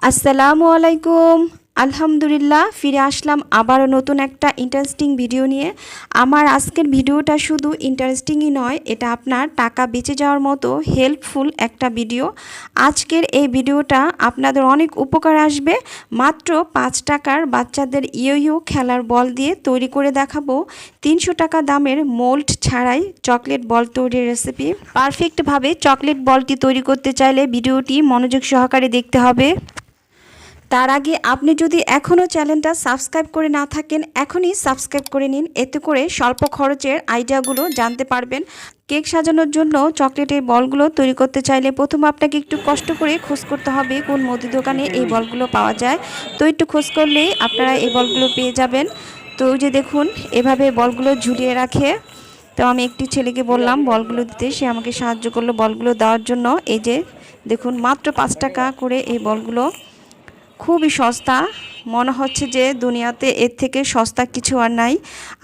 আসসালামু আলাইকুম। আলহামদুলিল্লাহ ফিরে আসলাম আবারও নতুন একটা ইন্টারেস্টিং ভিডিও নিয়ে। আমার আজকের ভিডিওটা শুধু ইন্টারেস্টিংই নয়, এটা আপনার টাকা বেঁচে যাওয়ার মতো হেল্পফুল একটা ভিডিও। আজকের এই ভিডিওটা আপনাদের অনেক উপকার আসবে। মাত্র 5 টাকার বাচ্চাদের ইয়ো খেলার বল দিয়ে তৈরি করে দেখাবো 300 টাকা দামের মোল্ড ছাড়াই চকলেট বল তৈরির রেসিপি। পারফেক্টভাবে চকলেট বলটি তৈরি করতে চাইলে ভিডিওটি মনোযোগ সহকারে দেখতে হবে। তার আগে আপনি যদি এখনও চ্যানেলটা সাবস্ক্রাইব করে না থাকেন, এখনই সাবস্ক্রাইব করে নিন। এতে করে স্বল্প খরচের আইডিয়াগুলো জানতে পারবেন। কেক সাজানোর জন্য চকলেটের বলগুলো তৈরি করতে চাইলে প্রথমে আপনাকে একটু কষ্ট করে খোঁজ করতে হবে কোন মুদি দোকানে এই বলগুলো পাওয়া যায়। তো একটু খোঁজ করলেই আপনারা এই বলগুলো পেয়ে যাবেন। তো ওই যে দেখুন, এভাবে বলগুলো ঝুলিয়ে রাখে। তো আমি একটি ছেলেকে বললাম বলগুলো দিতে, সে আমাকে সাহায্য করলো বলগুলো দেওয়ার জন্য। এই যে দেখুন, মাত্র 5 টাকা করে এই বলগুলো, খুবই সস্তা। মনে হচ্ছে যে দুনিয়াতে এর থেকে সস্তা কিছু আর নাই।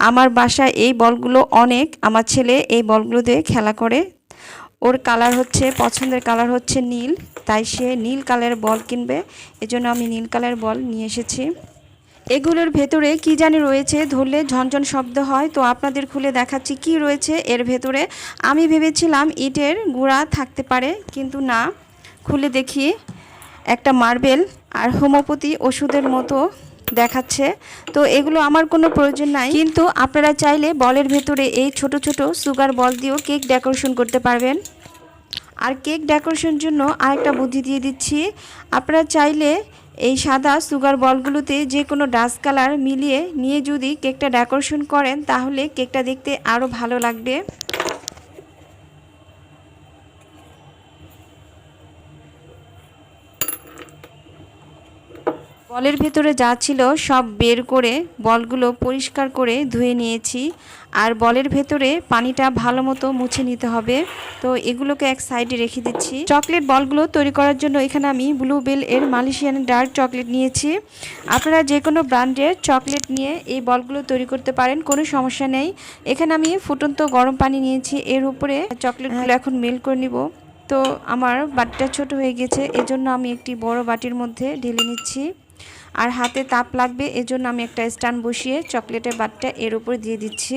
আমার বাসায় এই বলগুলো অনেক, আমার ছেলে এই বলগুলো দিয়ে খেলা করে। ওর কালার হচ্ছে, পছন্দের কালার হচ্ছে নীল, তাই সে নীল কালারের বল কিনবে। এজন্য আমি নীল কালারের বল নিয়ে এসেছি। এগুলোর ভেতরে কি জানি রয়েছে, ধরলে ঝনঝন শব্দ হয়। তো আপনাদের খুলে দেখাচ্ছি কি রয়েছে এর ভেতরে। আমি ভেবেছিলাম ইটের গুঁড়া থাকতে পারে, কিন্তু না। খুলে দেখি একটা মার্বেল আর হোমিওপ্যাথি ওষুধের মতো দেখাচ্ছে। তো এগুলো আমার কোনো প্রয়োজন নাই, কিন্তু আপনারা চাইলে বলের ভেতরে এই ছোট ছোট সুগার বল দিয়েও কেক ডেকোরেশন করতে পারবেন। আর কেক ডেকোরেশনের জন্য আরেকটা বুদ্ধি দিয়ে দিচ্ছি। আপনারা চাইলে এই সাদা সুগার বলগুলোতে যে কোনো ডাস্ট কালার মিলিয়ে নিয়ে যদি কেকটা ডেকোরেশন করেন, তাহলে কেকটা দেখতে আরও ভালো লাগবে। বলের ভেতরে যা ছিল সব বের করে বলগুলো পরিষ্কার করে ধুয়ে নিয়েছি। আর বলের ভেতরে পানিটা ভালো মতো মুছে নিতে হবে। তো এগুলোকে এক সাইডে রেখে দিচ্ছি। চকলেট বলগুলো তৈরি করার জন্য এখানে আমি ব্লুবেল এর মালয়েশিয়ান ডার্ক চকলেট নিয়েছি। আপনারা যে কোনো ব্র্যান্ডের চকলেট নিয়ে এই বলগুলো তৈরি করতে পারেন, কোনো সমস্যা নেই। এখানে আমি ফুটন্ত গরম পানি নিয়েছি, এর উপরে চকলেটগুলো এখন মেল্ট করে নিব। তো আমার বাটিটা ছোট হয়ে গেছে, এজন্য আমি একটি বড় বাটির মধ্যে ঢেলে নিচ্ছি। আর হাতে তাপ লাগবে, এজন্য আমি একটা স্ট্যান্ড বসিয়ে চকলেটের বাটটা এর উপর দিয়ে দিচ্ছি।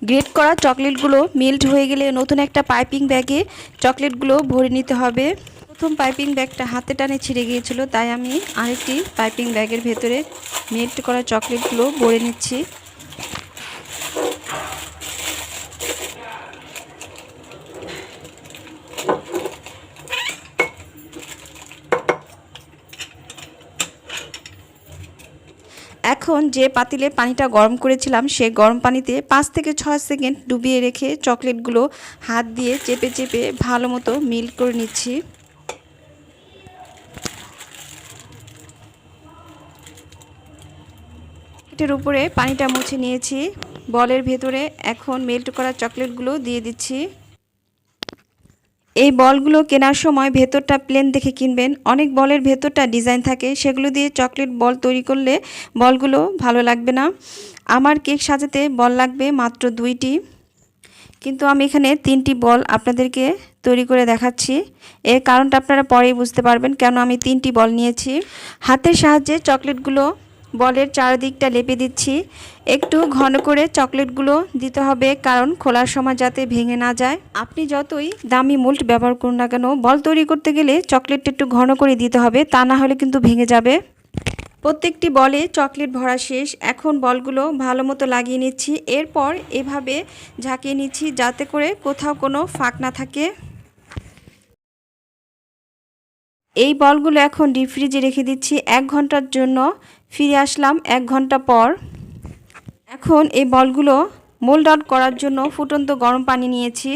গ্রেট করা চকলেটগুলো মেল্ট হয়ে গেলে নতুন একটা পাইপিং ব্যাগে চকলেটগুলো ভরে নিতে হবে। প্রথম পাইপিং ব্যাগটা হাতে টানে ছিঁড়ে গিয়েছিল, তাই আমি আরেকটি পাইপিং ব্যাগের ভেতরে মেল্ট করা চকলেটগুলো ভরে নিচ্ছি। এখন যে পাতিলে পানিটা গরম করেছিলাম, সে গরম পানিতে 5 থেকে 6 সেকেন্ড ডুবিয়ে রেখে চকলেটগুলো হাত দিয়ে চেপে চেপে ভালো মতো মেল্ট করে নিচ্ছি। এটার উপরে পানিটা মুছে নিয়েছি। বলের ভেতরে এখন মেল্ট করা চকলেটগুলো দিয়ে দিচ্ছি। এই বলগুলো কেনার সময় ভেতরটা প্লেন দেখে কিনবেন। অনেক বলের ভেতরটা ডিজাইন থাকে, সেগুলো দিয়ে চকলেট বল তৈরি করলে বলগুলো ভালো লাগবে না। আমার কেক সাজাতে বল লাগবে মাত্র 2টি, কিন্তু আমি এখানে 3টি বল আপনাদেরকে তৈরি করে দেখাচ্ছি। এর কারণটা আপনারা পরেই বুঝতে পারবেন কেন আমি 3টি বল নিয়েছি। হাতের সাহায্যে চকলেটগুলো বলের চারদিকটা লেপে দিচ্ছি। একটু ঘন করে চকলেটগুলো দিতে হবে, কারণ খোলার সময় যাতে ভেঙে না যায়। আপনি যতই দামি মোল্ড ব্যবহার করুন না কেন, বল তৈরি করতে গেলে চকলেটটা একটু ঘন করে দিতে হবে, তা না হলে কিন্তু ভেঙে যাবে। প্রত্যেকটি বলে চকলেট ভরা শেষ। এখন বলগুলো ভালো মতো লাগিয়ে নিচ্ছি। এরপর এভাবে ঝাঁকিয়ে নিচ্ছি যাতে করে কোথাও কোনো ফাঁক না থাকে। এই বলগুলো এখন ডিপ ফ্রিজে রেখে দিচ্ছি 1 ঘন্টার জন্য। ফিরে আসলাম 1 ঘন্টা পর। এখন এই বলগুলো মোল্ড আউট করার জন্য ফুটন্ত গরম পানি নিয়েছি।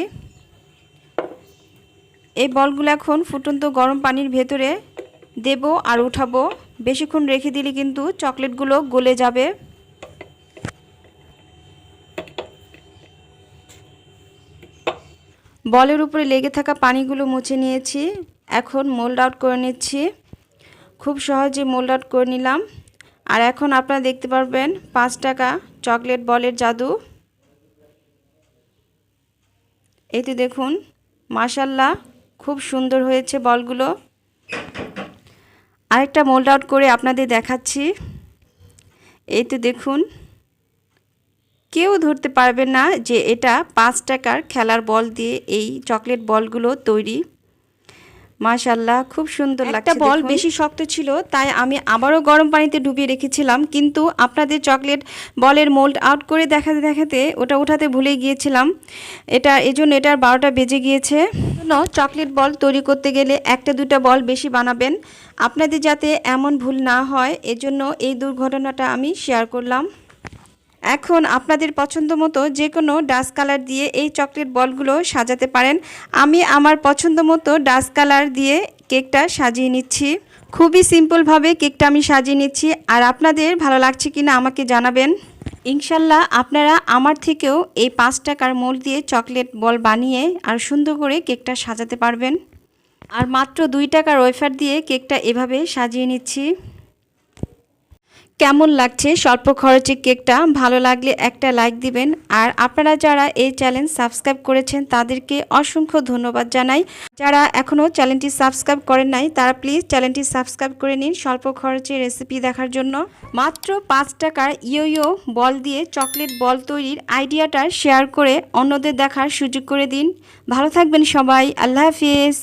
এই বলগুলো এখন ফুটন্ত গরম পানির ভেতরে দেব আর উঠাবো। বেশিক্ষণ রেখে দিলে কিন্তু চকলেটগুলো গলে যাবে। বলের উপরে লেগে থাকা পানিগুলো মুছে নিয়েছি। এখন মোল্ড আউট করে নিচ্ছি। খুব সহজে মোল্ড আউট করে নিলাম। আর এখন আপনারা দেখতে পারবেন 5 টাকা চকলেট বলের জাদু। এই তো দেখুন, মাশাআল্লাহ খুব সুন্দর হয়েছে বলগুলো। আরেকটা মোল্ড আউট করে আপনাদের দেখাচ্ছি। এই তো দেখুন, কেউ ধরতে পারবে না যে এটা 5 টাকার খেলার বল দিয়ে এই চকলেট বলগুলো তৈরি। মাশাআল্লাহ খুব সুন্দর লাগছে। একটা বল বেশি শক্ত ছিল, তাই আমি আবারও গরম পানিতে ডুবিয়ে রেখেছিলাম, কিন্তু আপনাদের চকলেট বলের মোল্ড আউট করে দেখাতে দেখাতে ওটা উঠাতে ভুলে গিয়েছিলাম। এজন্য এটার 12টা বেজে গিয়েছে। চকলেট বল তৈরি করতে গেলে একটা দুটা বল বেশি বানাবেন। আপনাদের যাতে এমন ভুল না হয় এজন্য এই দুর্ঘটনাটা আমি শেয়ার করলাম। এখন আপনাদের পছন্দ মতো যে কোনো ডাস্ট কালার দিয়ে এই চকলেট বলগুলো সাজাতে পারেন। আমি আমার পছন্দ মতো ডাস্ট কালার দিয়ে কেকটা সাজিয়ে নিচ্ছি। খুবই সিম্পলভাবে কেকটা আমি সাজিয়ে নিচ্ছি, আর আপনাদের ভালো লাগছে কিনা আমাকে জানাবেন। ইনশাল্লাহ আপনারা আমার থেকেও এই 5 টাকার মোল্ড দিয়ে চকলেট বল বানিয়ে আর সুন্দর করে কেকটা সাজাতে পারবেন। আর মাত্র 2 টাকার ওয়েফার দিয়ে কেকটা এভাবে সাজিয়ে নিচ্ছি। কেমন লাগছে স্বল্প খরচে কেকটা? ভালো লাগলে একটা লাইক দিবেন। আর আপনারা যারা এই চ্যানেল সাবস্ক্রাইব করেছেন তাদেরকে অসংখ্য ধন্যবাদ জানাই। যারা এখনও চ্যানেলটি সাবস্ক্রাইব করেন নাই তারা প্লিজ চ্যানেলটি সাবস্ক্রাইব করে নিন স্বল্প খরচে রেসিপি দেখার জন্য। মাত্র 5 টাকার ইয়ো বল দিয়ে চকলেট বল তৈরির আইডিয়াটা শেয়ার করে অন্যদের দেখার সুযোগ করে দিন। ভালো থাকবেন সবাই। আল্লাহ হাফিজ।